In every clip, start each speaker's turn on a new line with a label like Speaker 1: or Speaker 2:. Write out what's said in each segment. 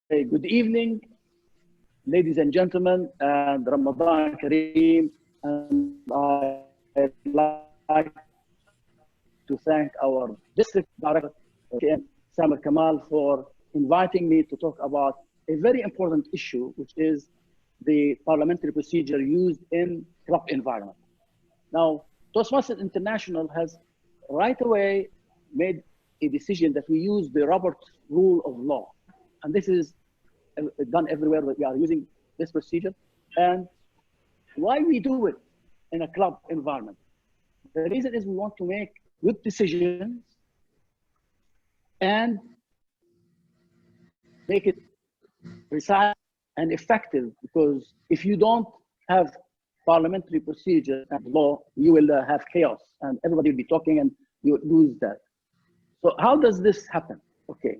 Speaker 1: Good evening, ladies and gentlemen, and Ramadan Kareem. And I'd like to thank our District Director DTM Samer Kamal for inviting me to talk about a very important issue, which is the parliamentary procedure used in club environment. Now, Toastmasters International has right away made a decision that we use the Roberts Rule of Law. And this is done everywhere that we are using this procedure. And why we do it in a club environment? The reason is we want to make good decisions and make it precise and effective, because if you don't have parliamentary procedure and law, you will have chaos and everybody will be talking and you lose that. So how does this happen? Okay,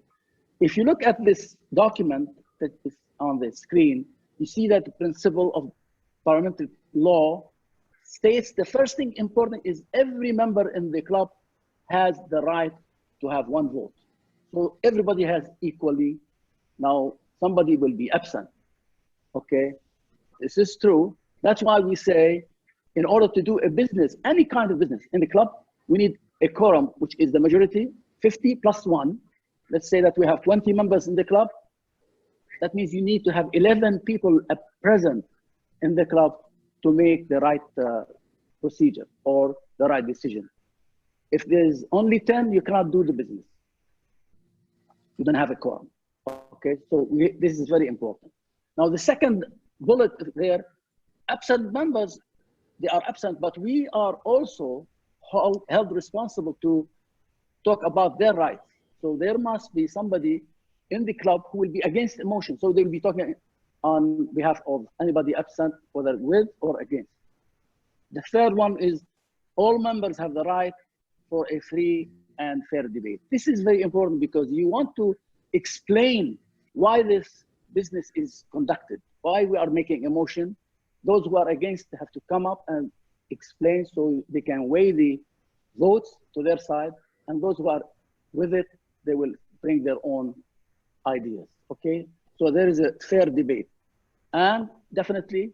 Speaker 1: if you look at this document that is on the screen, you see that the principle of parliamentary law states the first thing important is every member in the club has the right to have one vote. So everybody has equally. Now somebody will be absent. Okay, this is true. That's why we say in order to do a business, any kind of business in the club, we need a quorum, which is the majority, 50 plus 1. Let's say that we have 20 members in the club. That means you need to have 11 people present in the club to make the right procedure or the right decision. If there's only 10, you cannot do the business. You don't have a quorum. Okay, so this is very important. Now the second bullet there, absent members, they are absent, but we are also held responsible to talk about their rights. So there must be somebody in the club who will be against the motion. So they will be talking on behalf of anybody absent, whether with or against. The third one is all members have the right for a free and fair debate. This is very important because you want to explain why this business is conducted, why we are making a motion. Those who are against have to come up and explain so they can weigh the votes to their side, and those who are with it, they will bring their own ideas, okay? So there is a fair debate. And definitely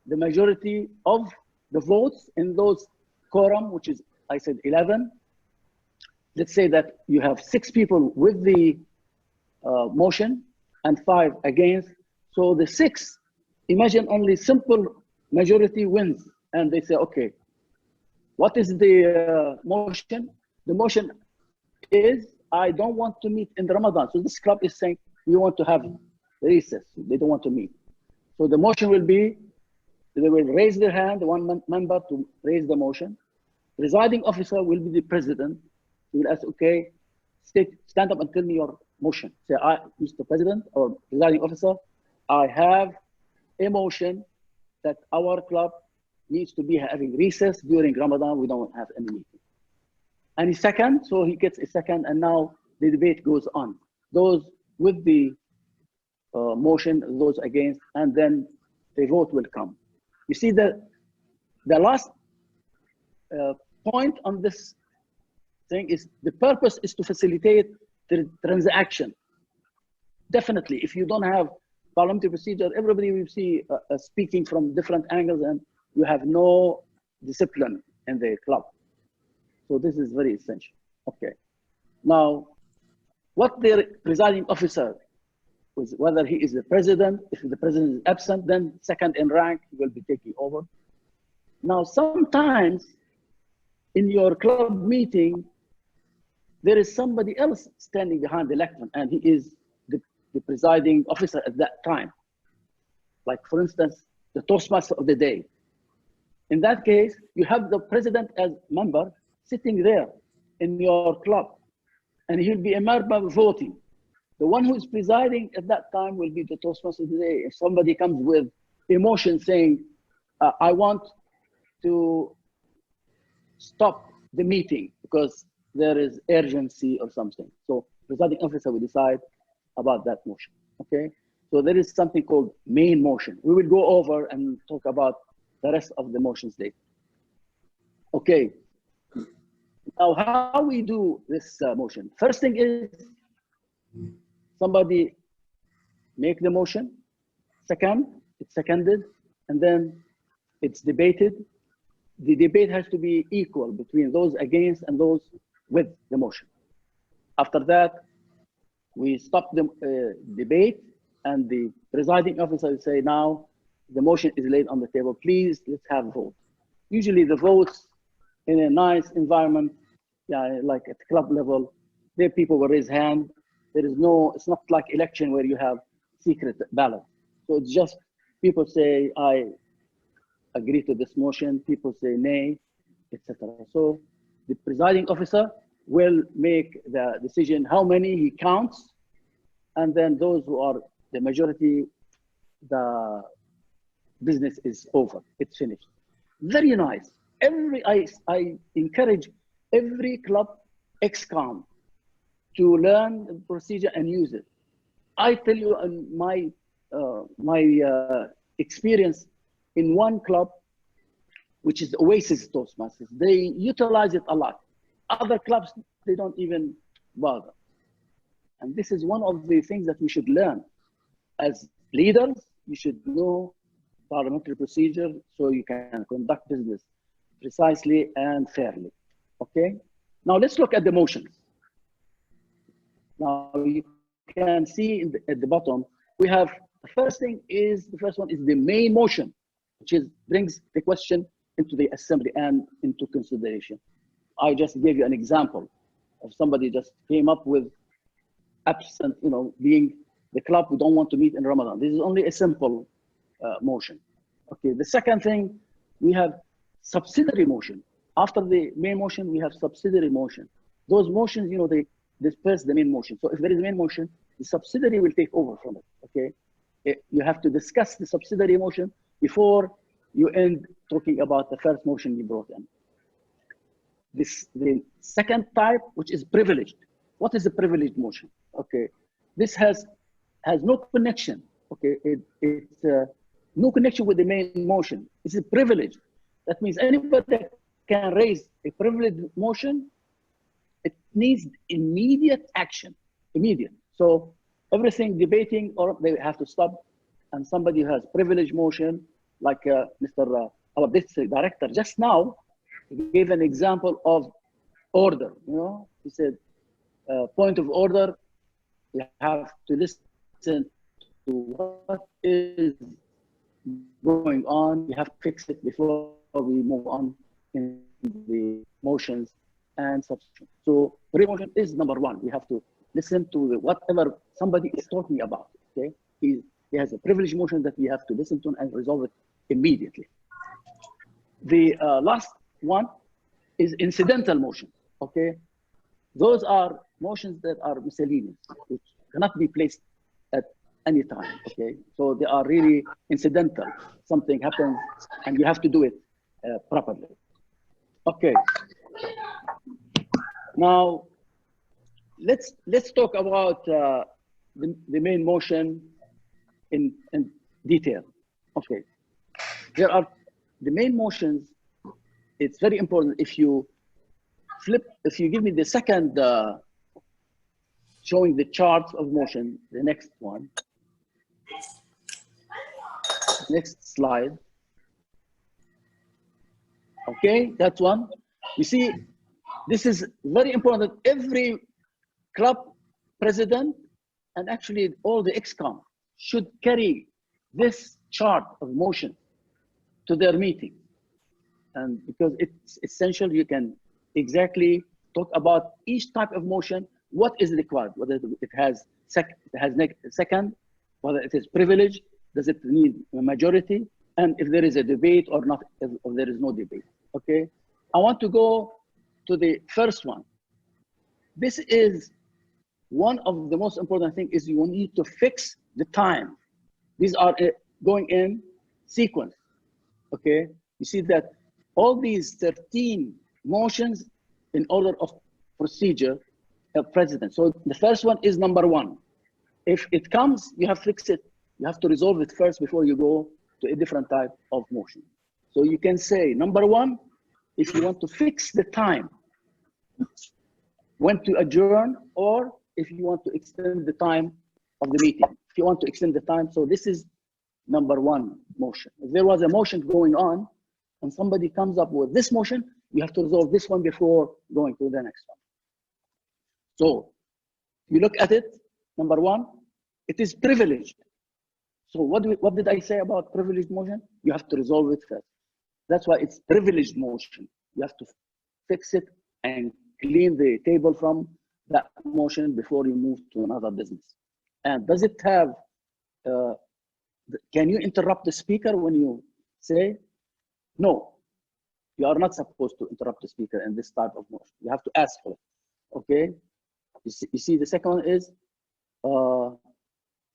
Speaker 1: the majority of the votes in those quorum, which is, I said 11, let's say that you have 6 people with the motion and 5 against. So the 6, imagine only simple majority wins. And they say, okay, what is the motion? The motion is, I don't want to meet in Ramadan. So this club is saying, we want to have recess. They don't want to meet. So the motion will be, they will raise their hand, one member to raise the motion. Presiding officer will be the president. He will ask, okay, stand up and tell me your motion. Say, Mr. President or presiding officer, I have a motion that our club needs to be having recess during Ramadan. We don't have any meeting. And a second, so he gets a second, and now the debate goes on. Those with the motion, those against, and then the vote will come. You see the last point on this thing is the purpose is to facilitate the transaction. Definitely, if you don't have parliamentary procedure, everybody will see speaking from different angles, and you have no discipline in the club. So this is very essential. Okay. Now, what the presiding officer, whether he is the president, if the president is absent, then second in rank, he will be taking over. Now, sometimes in your club meeting, there is somebody else standing behind the lectern, and he is the presiding officer at that time. Like, for instance, the Toastmaster of the day. In that case, you have the president as member sitting there in your club, and he'll be a member voting. The one who is presiding at that time will be the Toastmaster of the day. If somebody comes with a motion saying, I want to stop the meeting because there is urgency or something. So presiding officer will decide about that motion, okay? So there is something called main motion. We will go over and talk about the rest of the motions later. Okay, now how we do this motion? First thing is somebody make the motion. Second, it's seconded, and then it's debated. The debate has to be equal between those against and those with the motion. After that, we stop the debate, and the presiding officer will say, now the motion is laid on the table. Please, let's have a vote. Usually the votes in a nice environment, yeah, like at club level, there people will raise hand. There is no, it's not like election where you have secret ballot. So it's just people say, I agree to this motion, people say nay, etc. So the presiding officer will make the decision how many he counts, and then those who are the majority, the business is over, it's finished. Very nice. I encourage every club ex-com to learn the procedure and use it. I tell you, in my experience in one club, which is Oasis Toastmasters, they utilize it a lot. Other clubs, they don't even bother. And this is one of the things that we should learn. As leaders, you should know parliamentary procedure so you can conduct business precisely and fairly. Okay? Now let's look at the motions. Now you can see at the bottom, we have the first one is the main motion, which brings the question into the assembly and into consideration. I just gave you an example of somebody just came up with absent, being the club who don't want to meet in Ramadan. This is only a simple motion. Okay, the second thing, we have subsidiary motion. After the main motion, we have subsidiary motion. Those motions, they disperse the main motion. So if there is a main motion, the subsidiary will take over from it, okay? You have to discuss the subsidiary motion before you end talking about the first motion you brought in. The second type, which is privileged. What is a privileged motion? Okay, this has no connection. Okay, it's no connection with the main motion. It's a privilege. That means anybody can raise a privileged motion. It needs immediate action, immediate. So everything debating, or they have to stop. And somebody who has privileged motion, like Mr. Our district director just now, he gave an example of order. He said, point of order, you have to listen to what is going on. You have to fix it before we move on in the motions and substitution. So pre-motion is number one. We have to listen to whatever somebody is talking about. Okay, he has a privileged motion that we have to listen to and resolve it immediately. The last one is incidental motion. Okay, those are motions that are miscellaneous, which cannot be placed at any time. Okay, so they are really incidental. Something happens and you have to do it properly. Okay. Now let's talk about the main motion in detail. Okay, there are the main motions. It's very important. If you give me the second showing the charts of motion, the next one, next slide. Okay, that's one. You see, this is very important that every club president and actually all the ex-com should carry this chart of motion to their meeting. And because it's essential, you can exactly talk about each type of motion, what is required, whether it has second, whether it is privileged, does it need a majority, and if there is a debate or not, if there is no debate. Okay, I want to go to the first one. This is one of the most important things is you need to fix the time. These are going in sequence. Okay, you see that all these 13 motions in order of procedure of president. So the first one is number one. If it comes, you have to fix it. You have to resolve it first before you go to a different type of motion. So you can say number one, if you want to fix the time, when to adjourn, or if you want to extend the time of the meeting. if you want to extend the time. So this is number one motion. If there was a motion going on and somebody comes up with this motion, you have to resolve this one before going to the next one. So you look at it, number one, it is privileged. So what did I say about privileged motion? You have to resolve it first. That's why it's privileged motion. You have to fix it and clean the table from that motion before you move to another business. And does it have, can you interrupt the speaker when you say? No, you are not supposed to interrupt the speaker in this type of motion. You have to ask for it, okay? You see the second one is,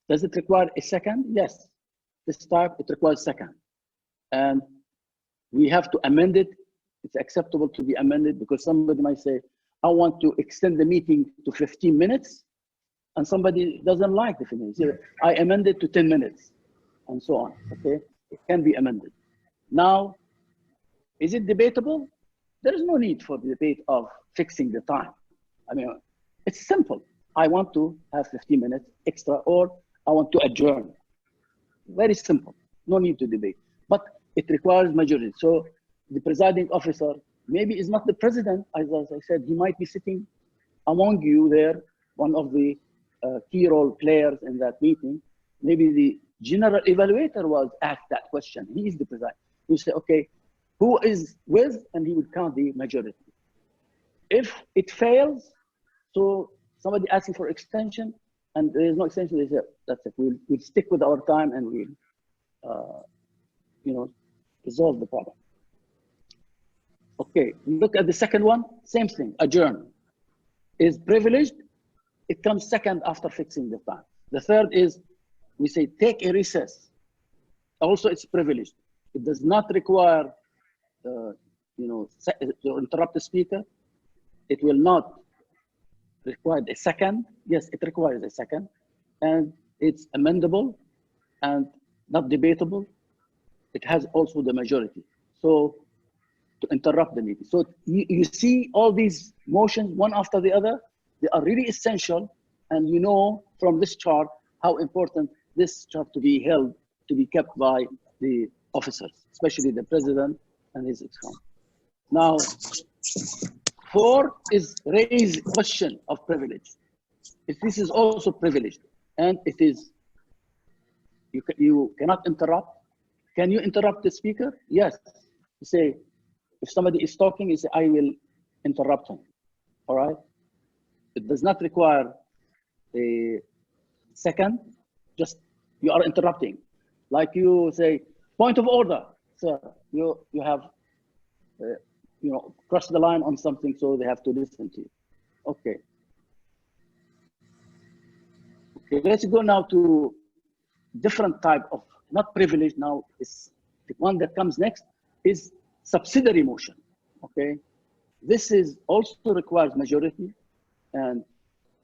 Speaker 1: does it require a second? Yes, this type, it requires second. And we have to amend it. It's acceptable to be amended because somebody might say, I want to extend the meeting to 15 minutes, and somebody doesn't like the 15 minutes. I amend it to 10 minutes, and so on, okay? It can be amended. Now, is it debatable? There is no need for the debate of fixing the time. I mean, it's simple. I want to have 15 minutes extra, or I want to adjourn. Very simple, no need to debate. But it requires majority. So the presiding officer maybe is not the president, as I said, he might be sitting among you there, one of the key role players in that meeting. Maybe the general evaluator was asked that question. He is the president. You say, okay, who is with? And he would count the majority. If it fails, so somebody asking for extension and there is no extension, they say, that's it, we'll stick with our time and we'll resolve the problem. Okay, look at the second one, same thing, adjourn. Is privileged, it comes second after fixing the time. The third is, we say take a recess. Also, it's privileged. It does not require, to interrupt the speaker. It will not require a second. Yes, it requires a second. And it's amendable and not debatable. It has also the majority. So, to interrupt the meeting. So you see all these motions, one after the other, they are really essential. And you know from this chart how important this chart to be held, to be kept by the officers, especially the president and his ex-con. Now, 4 is raise question of privilege. If this is also privileged, and it is, you cannot interrupt. Can you interrupt the speaker? Yes. You say, if somebody is talking, you say, I will interrupt him, all right? It does not require a second, just you are interrupting. Like you say, point of order, sir, you have, crossed the line on something, so they have to listen to you. Okay. Okay, let's go now to different type of, not privilege now, is the one that comes next is subsidiary motion, okay? This is also requires majority, and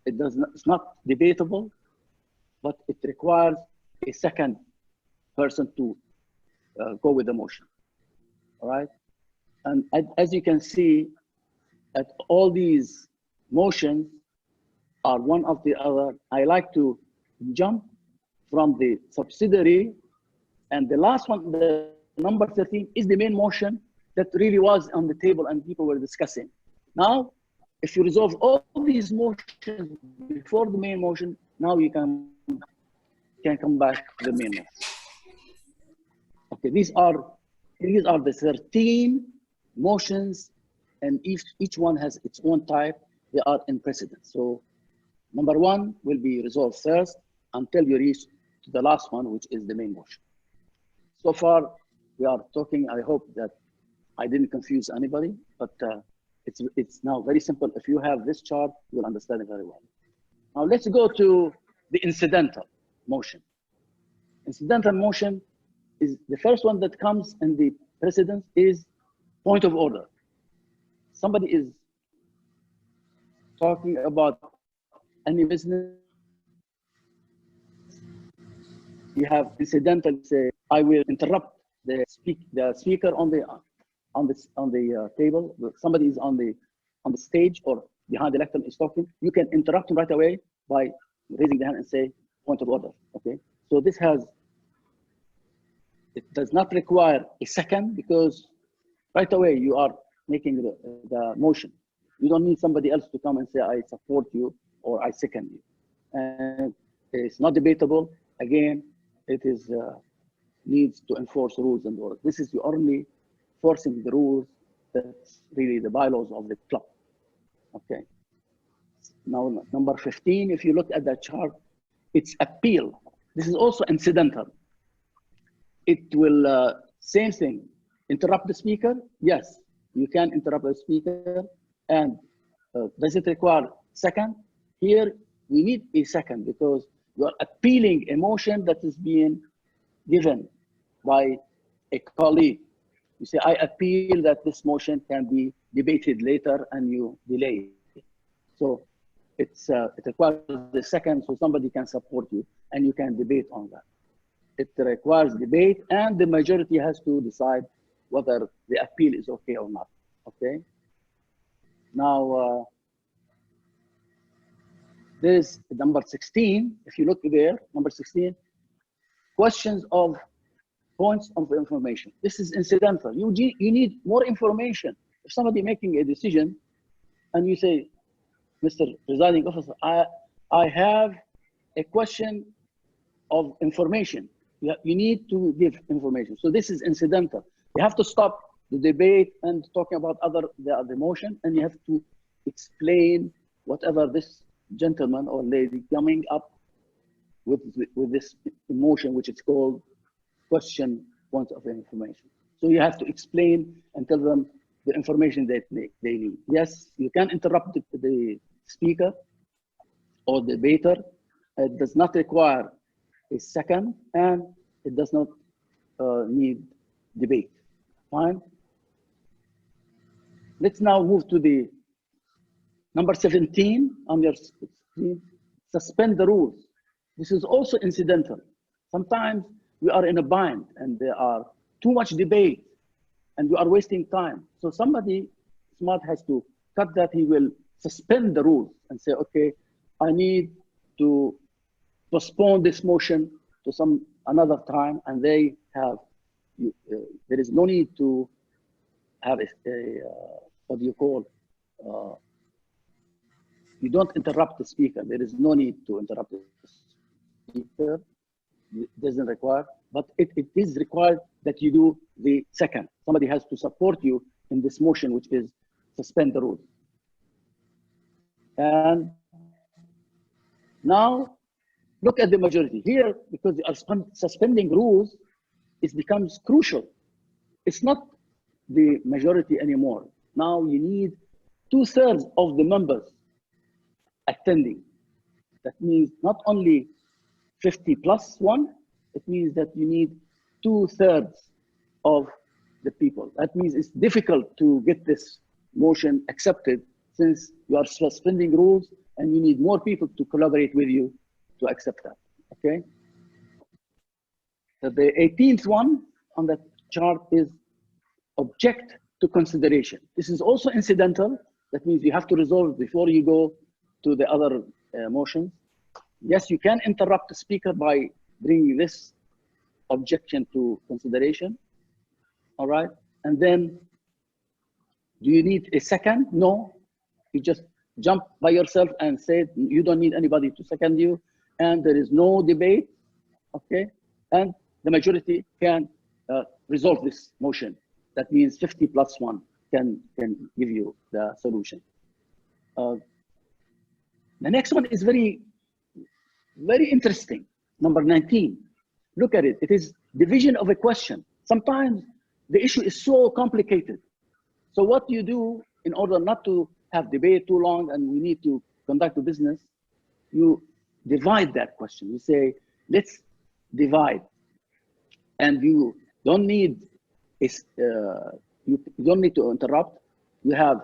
Speaker 1: it's not debatable, but it requires a second person to go with the motion, all right? And as you can see, that all these motions are one of the other. I like to jump from the subsidiary, and the last one, the number 13, is the main motion that really was on the table and people were discussing. Now, if you resolve all these motions before the main motion, now you can come back to the main motion. Okay, these are the 13 motions, and each one has its own type. They are in precedence. So number 1 will be resolved first until you reach to the last one, which is the main motion. So far, we are talking, I hope that I didn't confuse anybody, but it's now very simple. If you have this chart, you'll understand it very well. Now let's go to the incidental motion. Incidental motion is the first one that comes in the precedence is point of order. Somebody is talking about any business. You have incidental, say, I will interrupt the speaker on the table. Somebody is on the stage or behind the lectern is talking. You can interrupt him right away by raising the hand and say, point of order, okay? So this it does not require a second because right away you are making the motion. You don't need somebody else to come and say, I support you or I second you. And it's not debatable. Again, it is needs to enforce rules and orders. This is only forcing the rules. That's really the bylaws of the club. Okay. Now, number 15, if you look at that chart, it's appeal. This is also incidental. It will, same thing, interrupt the speaker. Yes, you can interrupt the speaker. And does it require second? Here, we need a second because you are appealing a motion that is being given by a colleague. You say, I appeal that this motion can be debated later, and you delay it. So it requires the second so somebody can support you and you can debate on that. It requires debate, and the majority has to decide whether the appeal is okay or not, okay? Now, there's number 16. If you look there, number 16, questions of points of information. This is incidental. You need more information. If somebody making a decision and you say, Mr. Presiding Officer, I have a question of information. You need to give information. So this is incidental. You have to stop the debate and talking about the motion, and you have to explain whatever this gentleman or lady coming up with this emotion, which is called question points of information. So you have to explain and tell them the information that they need. Yes, you can interrupt the speaker or the debater. It does not require a second, and it does not need debate. Fine. Let's now move to the number 17 on your screen. Suspend the rules. This is also incidental. Sometimes we are in a bind and there are too much debate and we are wasting time. So somebody smart has to cut that. He will suspend the rules and say, okay, I need to postpone this motion to another time, and they have, there is no need to have what do you call, you don't interrupt the speaker. There is no need to interrupt the speaker. It doesn't require, but it is required that you do the second. Somebody has to support you in this motion, which is suspend the rules. And now look at the majority here, because they are suspending rules, it becomes crucial. It's not the majority anymore. Now you need 2/3 of the members attending. That means not only 50+1, it means that you need 2/3 of the people. That means it's difficult to get this motion accepted since you are suspending rules and you need more people to collaborate with you to accept that, okay? So the 18th one on that chart is object to consideration. This is also incidental. That means you have to resolve before you go to the other motions. Yes, you can interrupt the speaker by bringing this objection to consideration, all right? And then, do you need a second? No, you just jump by yourself and say, you don't need anybody to second you, and there is no debate, okay? And the majority can resolve this motion. That means 50+1 can give you the solution. The next one is very, very interesting. Number 19, look at it. It is division of a question. Sometimes the issue is so complicated. So what you do in order not to have debate too long and we need to conduct the business, you divide that question. You say, let's divide. And you don't need you don't need to interrupt. You have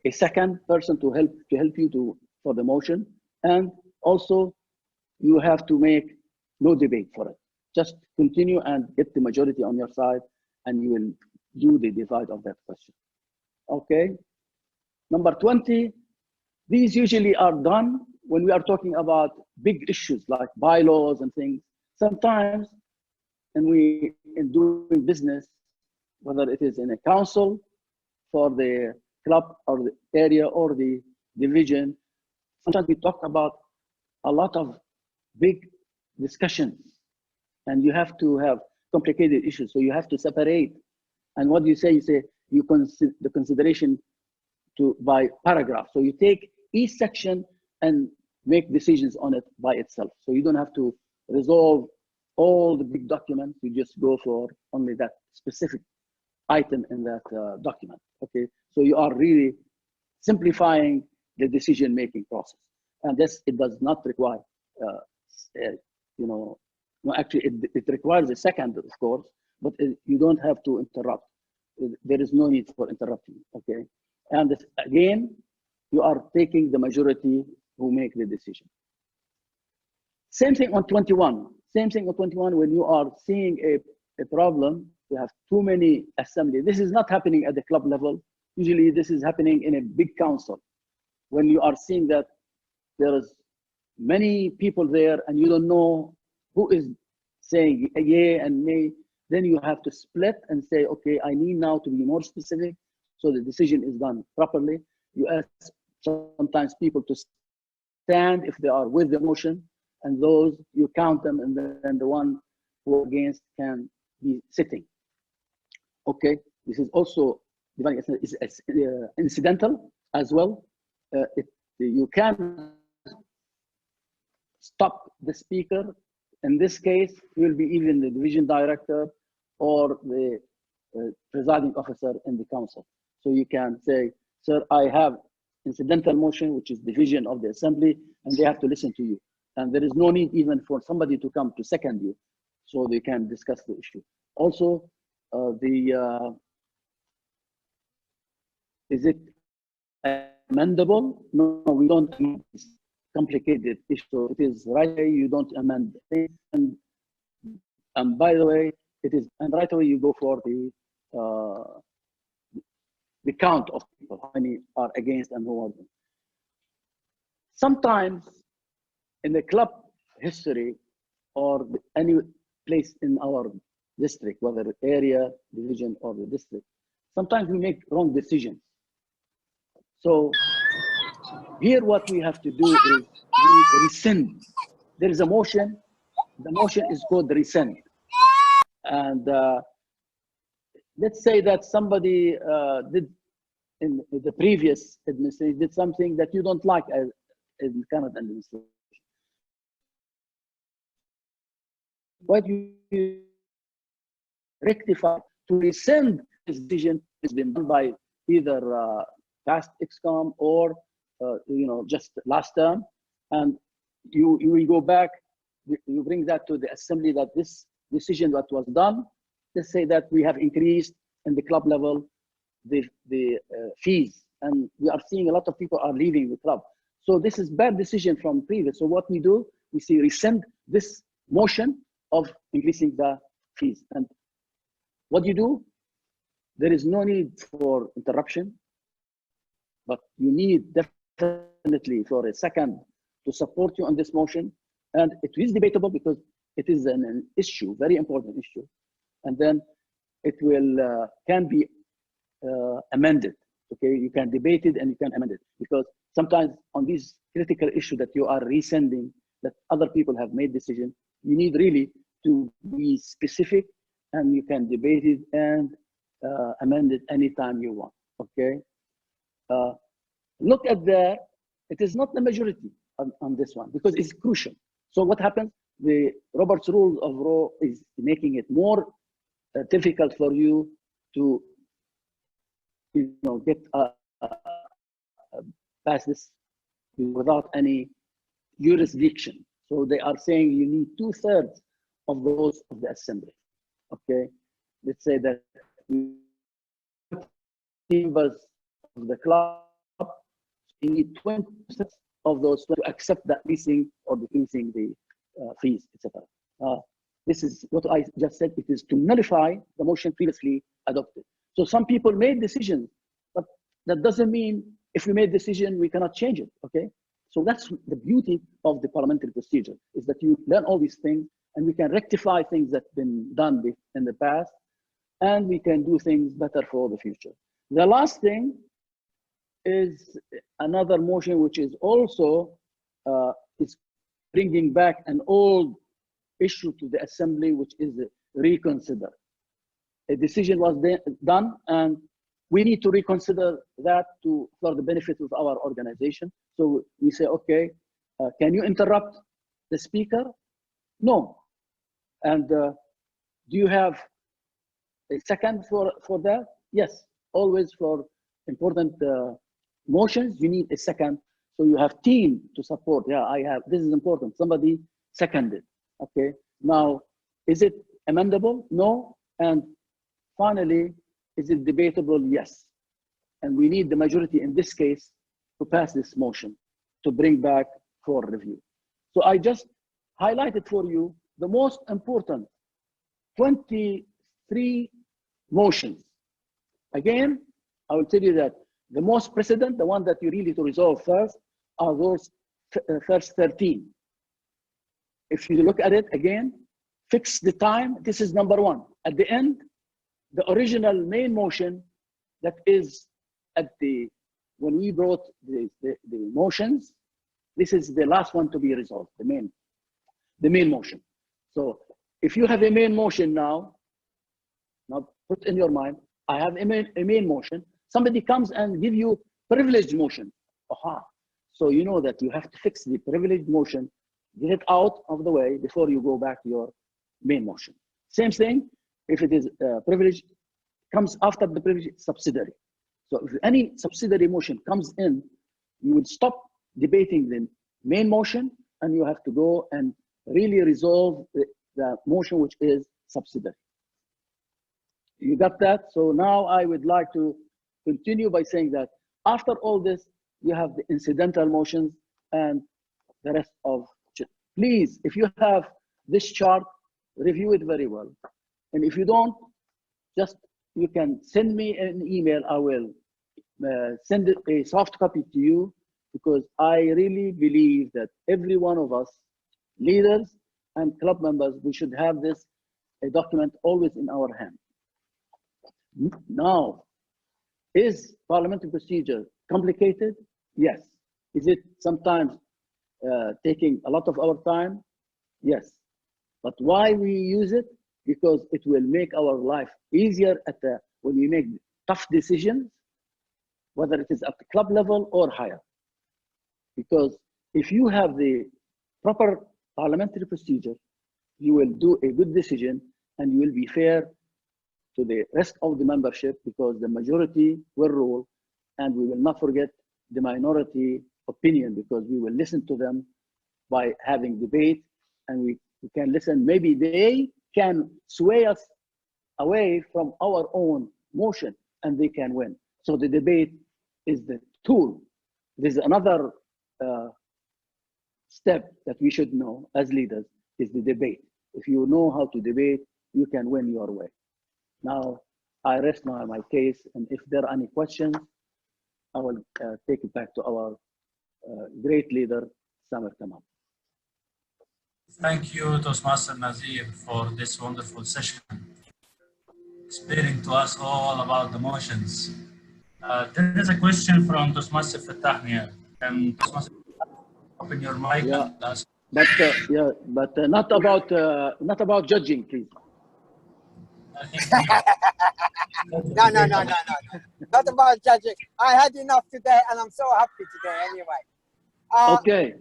Speaker 1: a second person to help you for the motion, and also you have to make no debate for it. Just continue and get the majority on your side, and you will do the divide of that question. Okay. Number 20. These usually are done when we are talking about big issues like bylaws and things, sometimes, and we in doing business, whether it is in a council for the club or the area or the division, sometimes we talk about a lot of big discussions, and you have to have complicated issues. So you have to separate. And what you say, you consider the consideration by paragraph. So you take each section and make decisions on it by itself. So you don't have to resolve all the big documents. You just go for only that specific item in that document. Okay, so you are really simplifying the decision-making process, and this it does not require, no, actually it requires a second, of course, but you don't have to interrupt. There is no need for interrupting. Okay, and this, again, you are taking the majority who make the decision. Same thing on 21. Same thing on 21. When you are seeing a problem, you have too many assembly. This is not happening at the club level. Usually this is happening in a big council. When you are seeing that there's many people there and you don't know who is saying yay and nay, then you have to split and say, okay, I need now to be more specific so the decision is done properly. You ask sometimes people to stand if they are with the motion, and those you count them, and then the one who are against can be sitting. Okay, this is also incidental as well. You can stop the speaker. In this case, it will be even the division director or the presiding officer in the council. So you can say, sir, I have incidental motion, which is division of the assembly, and they have to listen to you. And there is no need even for somebody to come to second you, so they can discuss the issue. Also, is it amendable? No, we don't amend this complicated issue. It is right away, you don't amend it. And by the way, it is, and right away you go for the count of people, how many are against and who are not. Sometimes in the club history or any place in our district, whether area, division, or the district, sometimes we make wrong decisions. So here what we have to do is we rescind. There is a motion. The motion is called rescind. And let's say that somebody did in the previous administration did something that you don't like as in Canada administration. What you rectify to rescind this decision has been done by either past XCOM or just last term, and you will go back, you bring that to the assembly that this decision that was done. Let's say that we have increased in the club level the fees, and we are seeing a lot of people are leaving the club. So this is bad decision from previous. So what we do, we see rescind this motion of increasing the fees. And what you do, there is no need for interruption, but you need definitely for a second to support you on this motion. And it is debatable because it is an issue, very important issue. And then it will can be amended. Okay, you can debate it and you can amend it, because sometimes on these critical issue that you are resending, that other people have made decision, you need really to be specific, and you can debate it and amend it anytime you want. Okay, look at that. It is not the majority on this one because it's crucial. So what happens? The Robert's Rule of Law is making it more difficult for you to get past this without any jurisdiction. So they are saying you need 2/3 of those of the assembly. Okay, let's say that members of the club, you need 20% of those to accept that leasing or decreasing the fees, etc. This is what I just said. It is to nullify the motion previously adopted. So some people made decisions, but that doesn't mean if we made decision, we cannot change it, okay? So that's the beauty of the parliamentary procedure, is that you learn all these things and we can rectify things that have been done in the past, and we can do things better for the future. The last thing is another motion, which is also is bringing back an old issue to the assembly, which is reconsider. A decision was done, and we need to reconsider that for the benefit of our organization. So we say, okay, can you interrupt the speaker? No. And do you have a second for that? Yes, always for important motions, you need a second. So you have team to support. Yeah, I have, this is important. Somebody seconded, okay? Now, is it amendable? No. And finally, is it debatable? Yes. And we need the majority in this case to pass this motion to bring back for review. So I just highlighted for you the most important 23 motions. Again, I will tell you that the most precedent, the one that you really to resolve first, are those first 13. If you look at it again, fix the time. This is number one. At the end, the original main motion that is at when we brought the motions, this is the last one to be resolved, the main motion. So if you have a main motion now put in your mind, I have a main motion. Somebody comes and give you privileged motion. Aha. So you know that you have to fix the privileged motion, get it out of the way before you go back to your main motion. Same thing, if it is privileged, comes after the privileged subsidiary. So if any subsidiary motion comes in, you would stop debating the main motion and you have to go and really resolve the motion which is subsidiary. You got that? So now I would like to continue by saying that after all this, you have the incidental motions and the rest of it. Please, if you have this chart, review it very well. And if you don't, just you can send me an email. I will send a soft copy to you, because I really believe that every one of us, leaders and club members, we should have this a document always in our hand. Now, is parliamentary procedure complicated? Yes. Is it sometimes taking a lot of our time? Yes. But why we use it? Because it will make our life easier when we make tough decisions, whether it is at the club level or higher. Because if you have the proper parliamentary procedure, you will do a good decision and you will be fair to the rest of the membership, because the majority will rule, and we will not forget the minority opinion, because we will listen to them by having debate, and we can listen. Maybe they can sway us away from our own motion and they can win. So the debate is the tool. There's another step that we should know as leaders, is the debate. If you know how to debate, you can win your way. Now, I rest my case, and if there are any questions, I will take it back to our great leader, Samer Kamal.
Speaker 2: Thank you, Toastmaster Nazeer, for this wonderful session, explaining to us all about the motions. There is a question from Toastmaster Fattah here. Can Toastmaster open your mic and ask?
Speaker 1: But not about judging, please.
Speaker 3: No. Not about judging. I had enough today, and I'm so happy today anyway.
Speaker 1: Okay.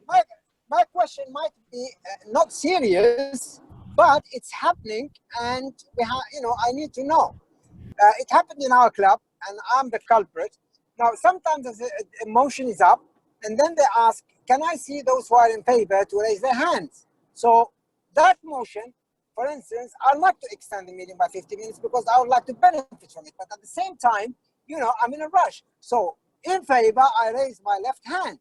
Speaker 3: My question might be not serious, but it's happening, and we have, I need to know. It happened in our club, and I'm the culprit. Now, sometimes a motion is up, and then they ask, can I see those who are in favor to raise their hands? So that motion, for instance, I'd like to extend the meeting by 50 minutes because I would like to benefit from it. But at the same time, I'm in a rush. So in favor, I raise my left hand.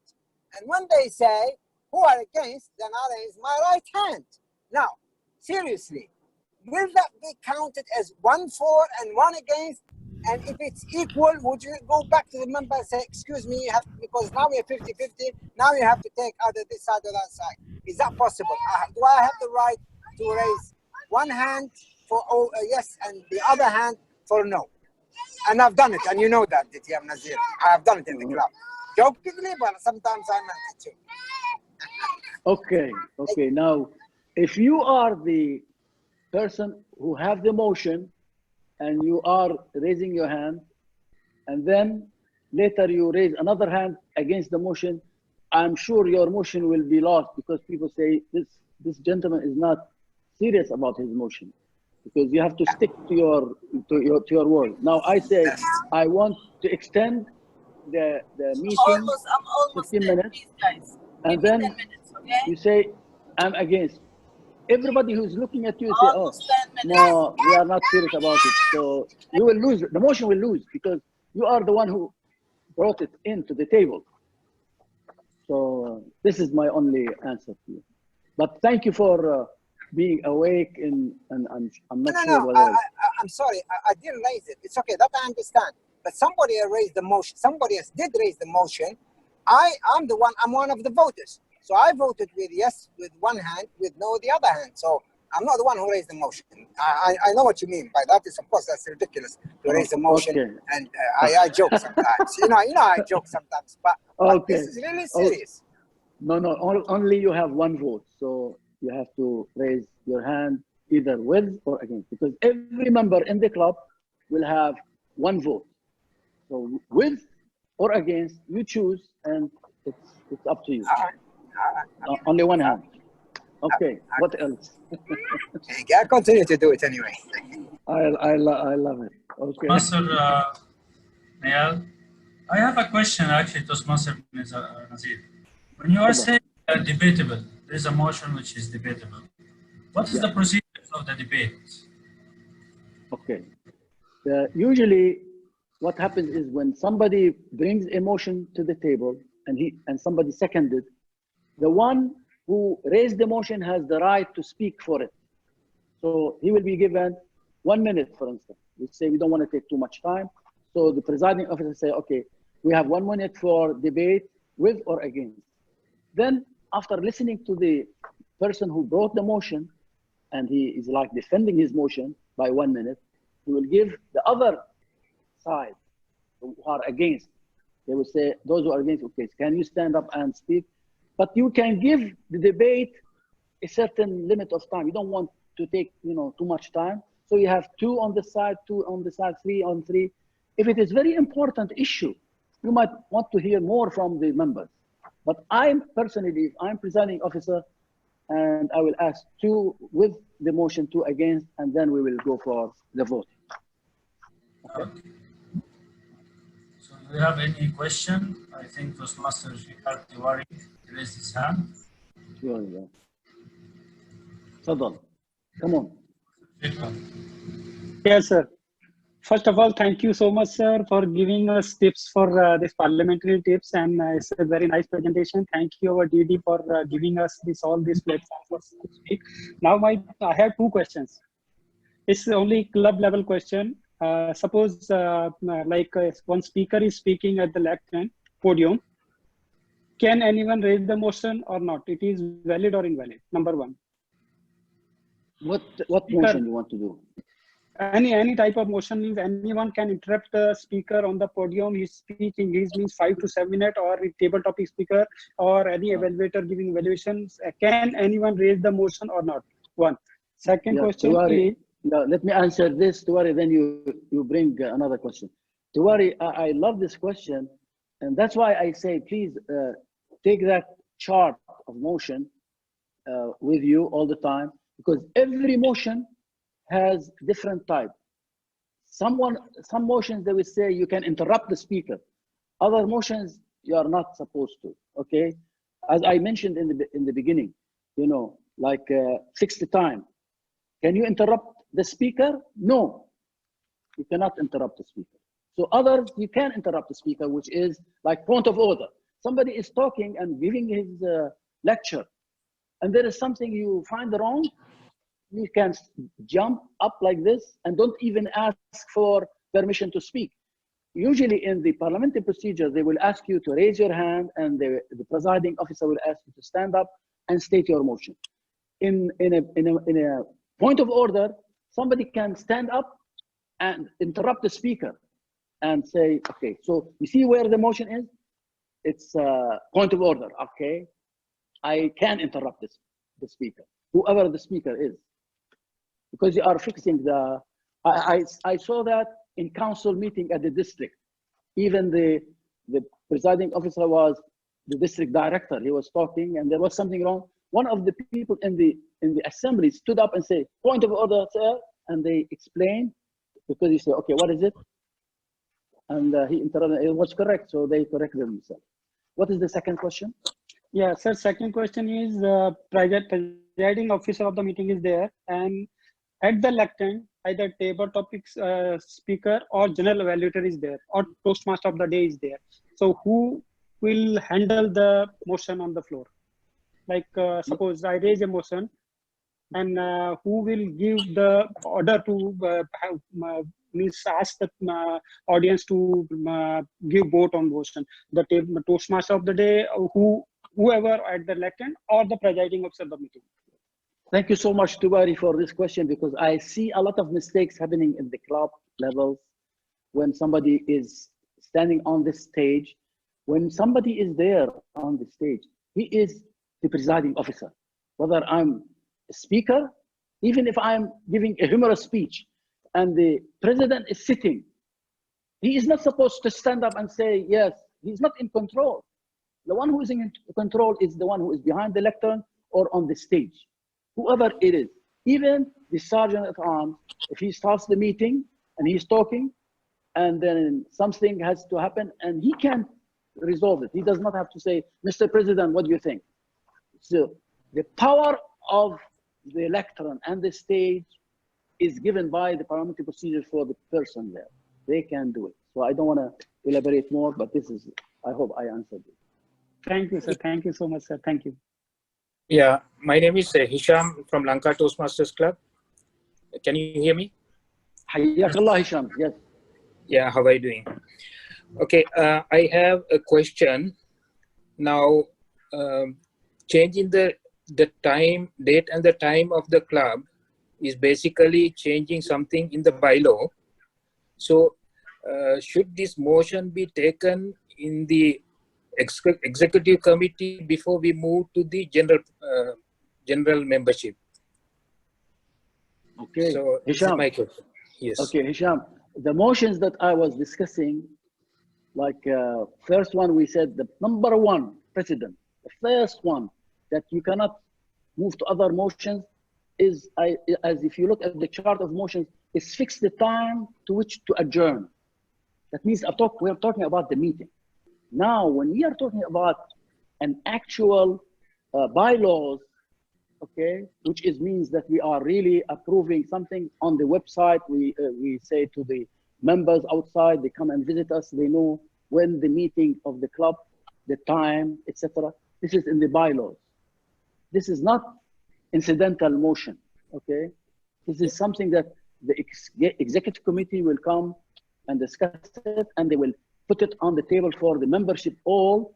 Speaker 3: And when they say, who are against, then I raise my right hand. Now, seriously, will that be counted as 1 for and 1 against? And if it's equal, would you go back to the member and say, excuse me, you have, because now we are 50-50, now you have to take either this side or that side. Is that possible? Do I have the right to raise one hand for yes and the other hand for no? And I've done it, and you know that, DTM Nazeer. I have done it in the club. Jokingly, but sometimes I meant it too.
Speaker 1: Okay. Now, if you are the person who have the motion and you are raising your hand, and then later you raise another hand against the motion, I'm sure your motion will be lost because people say this gentleman is not serious about his motion, because you have to stick to your word. Now I say I want to extend the meeting
Speaker 4: I'm almost
Speaker 1: 15
Speaker 4: there,
Speaker 1: minutes,
Speaker 4: please, guys.
Speaker 1: and
Speaker 4: Give me
Speaker 1: then
Speaker 4: 10 minutes, okay?
Speaker 1: you say I'm against. Everybody who's looking at you say, oh,
Speaker 4: Almost 10 minutes.
Speaker 1: no, we are not serious about it. So you will lose. The motion will lose because you are the one who brought it into the table. So this is my only answer to you. But thank you for being awake, and I'm not sure whether...
Speaker 3: I'm sorry, I didn't raise it. It's okay, that I understand. But somebody raised the motion. Somebody else did raise the motion. I'm one of the voters. So I voted with yes with one hand, with no with the other hand. So I'm not the one who raised the motion. I know what you mean by that. Is, of course, that's ridiculous to raise the motion.
Speaker 1: Okay.
Speaker 3: And I joke sometimes. you know I joke sometimes. But this is really serious.
Speaker 1: No, only you have one vote. So you have to raise your hand either with or against, because every member in the club will have one vote. So with or against, you choose, and it's up to you.
Speaker 3: All right.
Speaker 1: Only one hand. Okay. What else?
Speaker 3: I continue to do it anyway.
Speaker 1: I love it. Okay.
Speaker 2: Master Nayal, I have a question actually to Master Nazeer. When you are saying debatable, there is a motion which is debatable. What is the procedure of the debate?
Speaker 1: Okay. Usually, what happens is when somebody brings a motion to the table and somebody seconded, the one who raised the motion has the right to speak for it. So he will be given 1 minute, for instance. We say we don't want to take too much time. So the presiding officer say, okay, we have 1 minute for debate with or against. Then after listening to the person who brought the motion, and he is like defending his motion by 1 minute, he will give the other side who are against. They will say, those who are against, okay, can you stand up and speak? But you can give the debate a certain limit of time. You don't want to take, too much time. So you have 2 on the side, 2 on the side, 3 on 3. If it is very important issue, you might want to hear more from the members. But I'm personally, I'm presiding officer, and I will ask 2 with the motion, 2 against, and then we will go for the vote. Okay.
Speaker 2: So do you have any question? I think Toastmaster Tiwari raised his hand.
Speaker 1: Sure, yeah. Fadal, come on.
Speaker 5: Yes, sir. First of all, thank you so much, sir, for giving us tips for this parliamentary tips, and it's a very nice presentation. Thank you, our DD, for giving us all these platforms for to speak. Now, I have 2 questions. It's only club level question. Suppose one speaker is speaking at the left hand podium. Can anyone raise the motion or not? It is valid or invalid? Number 1.
Speaker 1: What motion you want to do?
Speaker 5: Any type of motion means anyone can interrupt the speaker on the podium. His speech engaged means 5 to 7 minutes, or a table topic speaker or any evaluator giving evaluations. Can anyone raise the motion or not? 1. Second question is...
Speaker 1: let me answer this, Tiwari, then you bring another question. Tiwari, I love this question, and that's why I say, please take that chart of motion with you all the time, because every motion has different type. Some motions they will say you can interrupt the speaker. Other motions you are not supposed to. Okay, as I mentioned in the beginning, like fix the time. Can you interrupt the speaker? No, you cannot interrupt the speaker. So others you can interrupt the speaker, which is like point of order. Somebody is talking and giving his lecture, and there is something you find wrong. You can jump up like this and don't even ask for permission to speak. Usually in the parliamentary procedure, they will ask you to raise your hand, and the presiding officer will ask you to stand up and state your motion. In a point of order, somebody can stand up and interrupt the speaker and say, okay, so you see where the motion is? It's a point of order, okay? I can interrupt the speaker, whoever the speaker is, because you are fixing the, I saw that in council meeting at the district. Even the presiding officer was the district director. He was talking and there was something wrong. One of the people in the assembly stood up and said, point of order, sir. And they explained, because he said, okay, what is it? And he interrupted, it was correct. So they corrected themselves. What is the second question?
Speaker 5: Yeah, sir, second question is presiding officer of the meeting is there, and at the lectern, either table topics speaker or general evaluator is there, or Toastmaster of the day is there. So who will handle the motion on the floor? Like suppose I raise a motion, and who will give the order to means ask the audience to give vote on motion? The Toastmaster of the day, whoever at the lectern, or the presiding officer of the meeting?
Speaker 1: Thank you so much, Tubari, for this question, because I see a lot of mistakes happening in the club levels when somebody is standing on the stage. When somebody is there on the stage, he is the presiding officer. Whether I'm a speaker, even if I'm giving a humorous speech and the president is sitting, he is not supposed to stand up and say, yes, he's not in control. The one who is in control is the one who is behind the lectern or on the stage. Whoever it is, even the sergeant at arms, if he starts the meeting and he's talking and then something has to happen and he can resolve it. He does not have to say, Mr. President, what do you think? So the power of the lectern and the stage is given by the parliamentary procedure for the person there. They can do it. So I don't want to elaborate more, but this is, I hope I answered it.
Speaker 5: Thank you, sir. Thank you so much, sir. Thank you.
Speaker 4: Yeah, my name is Hisham from Lanka Toastmasters Club. Can you hear me?
Speaker 1: Hayyakallah, Hisham. Yes.
Speaker 4: Yeah, how are you doing? Okay, I have a question. Now, changing the time, date and the time of the club is basically changing something in the bylaw. So, should this motion be taken in the executive committee before we move to the general membership?
Speaker 1: Okay,
Speaker 4: So
Speaker 1: Hisham.
Speaker 4: my question. Yes.
Speaker 1: Okay, Hisham. The motions that I was discussing, like first one, we said the number one precedent, the first one that you cannot move to other motions is, as if you look at the chart of motions, is fix the time to which to adjourn. That means we are talking about the meeting. Now, when we are talking about an actual bylaws, okay, which means that we are really approving something on the website. We say to the members outside, they come and visit us. They know when the meeting of the club, the time, etc. This is in the bylaws. This is not incidental motion, okay? This is something that the executive committee will come and discuss it, and they will put it on the table for the membership all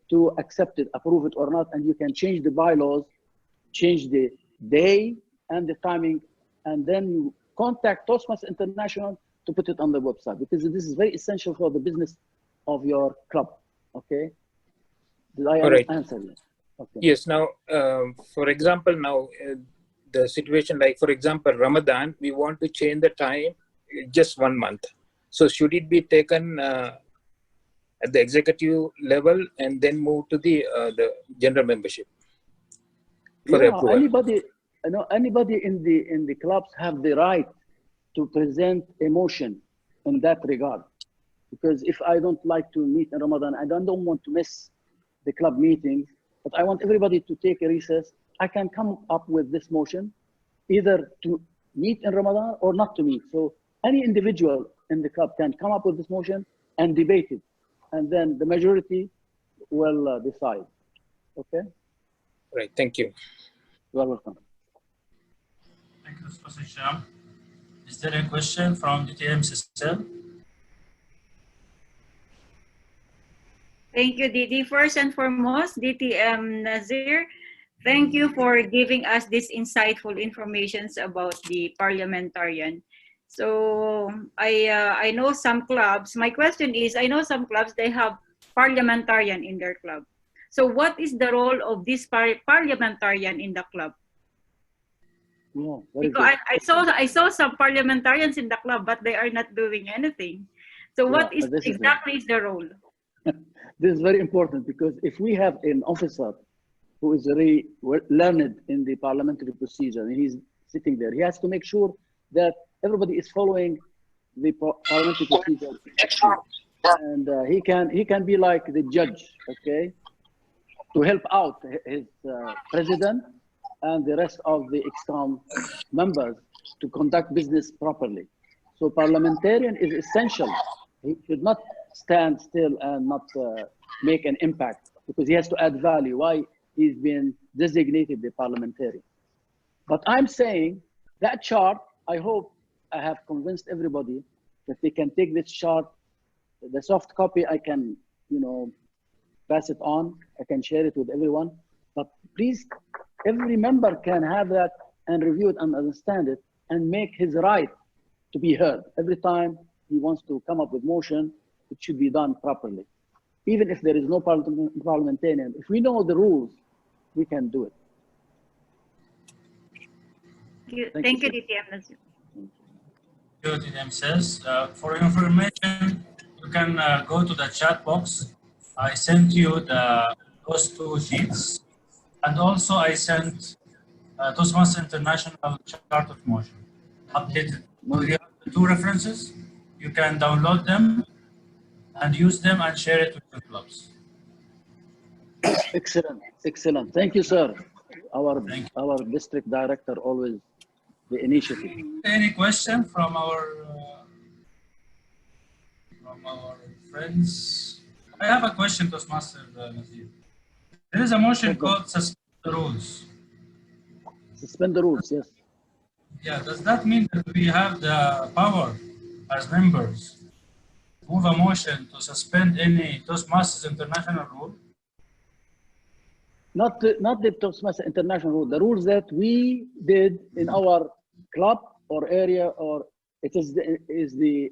Speaker 1: to accept it, approve it or not, and you can change the bylaws, change the day and the timing, and then you contact Toastmasters International to put it on the website, because this is very essential for the business of your club, okay? Did I answer you? Okay.
Speaker 4: Yes, now, for example, now the situation, like for example, Ramadan, we want to change the time just 1 month. So should it be taken at the executive level and then move to the general membership for approval?
Speaker 1: Anybody in the clubs have the right to present a motion in that regard. Because if I don't like to meet in Ramadan, I don't want to miss the club meetings, but I want everybody to take a recess, I can come up with this motion, either to meet in Ramadan or not to meet. So any individual in the club can come up with this motion and debate it. And then the majority will decide. Okay?
Speaker 4: Right, thank you.
Speaker 1: You are welcome.
Speaker 2: Thank you, Mr. Hisham. The Is there a question from DTM Samer?
Speaker 6: Thank you, Didi. First and foremost, DTM Nazeer, thank you for giving us this insightful information about the parliamentarian. So I know some clubs, my question is, I know some clubs, they have parliamentarian in their club. So what is the role of this parliamentarian in the club?
Speaker 1: Yeah,
Speaker 6: because I saw some parliamentarians in the club, but they are not doing anything. So what is exactly the role?
Speaker 1: This is very important, because if we have an officer who is very learned in the parliamentary procedure and he's sitting there, he has to make sure that everybody is following the parliamentary procedure, and he can be like the judge, okay, to help out his president and the rest of the ExCom members to conduct business properly. So parliamentarian is essential. He should not stand still and not make an impact, because he has to add value. Why he's been designated the parliamentarian. But I'm saying that chart, I hope I have convinced everybody that they can take this chart, the soft copy, I can, pass it on. I can share it with everyone. But please, every member can have that and review it and understand it and make his right to be heard. Every time he wants to come up with motion, it should be done properly. Even if there is no parliamentarian, if we know the rules, we can do it.
Speaker 6: Thank you, DTM.
Speaker 2: DTM says, for your information, you can go to the chat box. I sent you those two sheets, and also I sent Toastmasters International Chart of Motion updated. We have the two references. You can download them and use them and share it with your clubs.
Speaker 1: Excellent, excellent. Thank you, sir. Our district director always the initiative.
Speaker 2: Any question from our friends? I have a question, Toastmaster Nazeer. There is a motion called suspend the rules.
Speaker 1: Suspend the rules, yes.
Speaker 2: Yeah, does that mean that we have the power as members to move a motion to suspend any Toastmasters International rule?
Speaker 1: Not the Toastmasters International rule, the rules that we did in our club or area, or it is the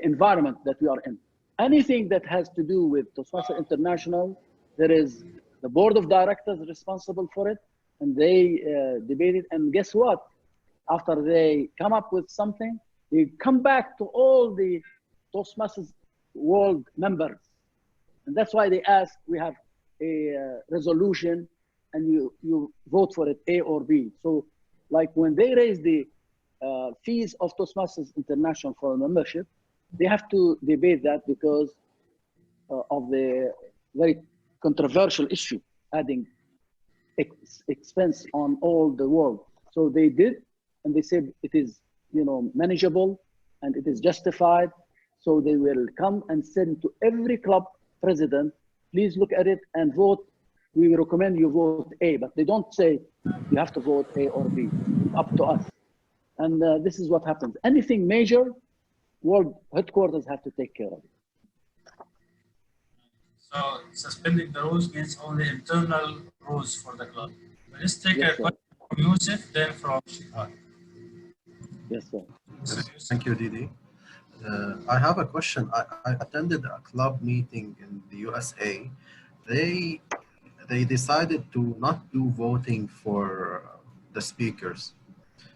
Speaker 1: environment that we are in. Anything that has to do with Toastmasters International, there is the board of directors responsible for it, and they debate it. And guess what? After they come up with something, they come back to all the Toastmasters world members, and that's why they ask. We have a resolution, and you vote for it, A or B. So, like when they raise the fees of Toastmasters International for membership, they have to debate that because of the very controversial issue, adding expense on all the world. So they did, and they said it is, manageable and it is justified. So they will come and send to every club president, please look at it and vote. We recommend you vote A, but they don't say you have to vote A or B. It's up to us. And this is what happens. Anything major, world headquarters have to take care of it.
Speaker 2: So suspending the rules means only internal rules for the club. Let's take a question from Yusuf, then from Shihad.
Speaker 1: Yes, sir.
Speaker 7: Yes, thank you, Didi. I have a question. I attended a club meeting in the USA. They decided to not do voting for the speakers.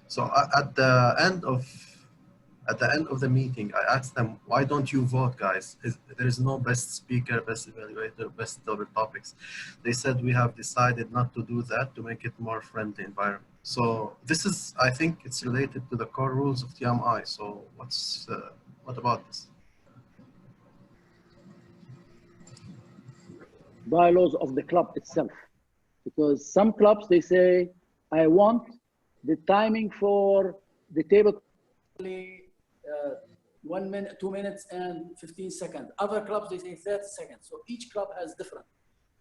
Speaker 7: So at the end of the meeting, I asked them, why don't you vote, guys? There is no best speaker, best evaluator, best double topics. They said, we have decided not to do that to make it more friendly environment. So this is, I think it's related to the core rules of TMI. So what about this?
Speaker 1: Bylaws of the club itself. Because some clubs, they say, I want the timing for the table 1 minute, 2 minutes and 15 seconds. Other clubs, they say 30 seconds. So each club has different.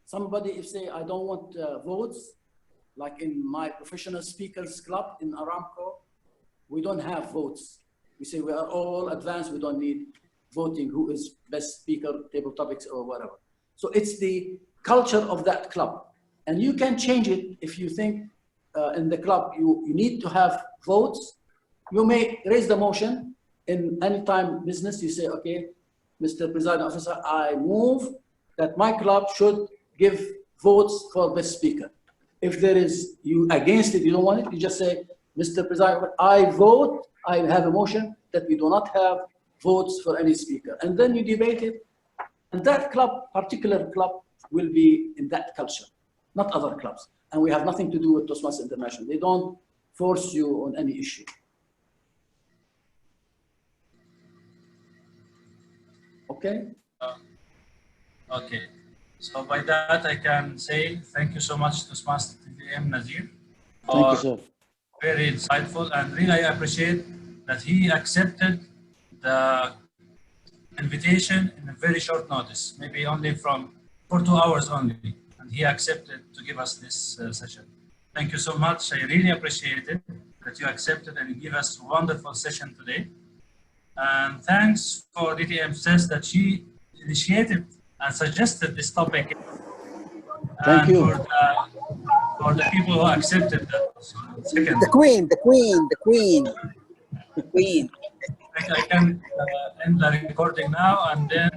Speaker 1: Somebody, if say, I don't want votes, like in my professional speakers club in Aramco, we don't have votes. We say we are all advanced, we don't need voting who is best speaker, table topics, or whatever. So it's the culture of that club. And you can change it if you think in the club you need to have votes. You may raise the motion in any time business. You say, okay, Mr. Presiding Officer, I move that my club should give votes for best speaker. If there is you against it, you don't want it, you just say, Mr. President, I vote, I have a motion that we do not have votes for any speaker. And then you debate it. And that club, particular club, will be in that culture, not other clubs. And we have nothing to do with Toastmasters International. They don't force you on any issue. Okay?
Speaker 2: Okay. So by that, I can say thank you so much to Toastmasters DTM Nazeer.
Speaker 1: Thank you, sir.
Speaker 2: Very insightful, and really I appreciate that he accepted the invitation in a very short notice, maybe only for 2 hours only, and he accepted to give us this session. Thank you so much. I really appreciate it that you accepted and give us a wonderful session today. And thanks for DTM says that she initiated and suggested this topic.
Speaker 1: Thank you.
Speaker 2: For the people who accepted that. Second.
Speaker 3: The queen.
Speaker 2: I can end the recording now, and then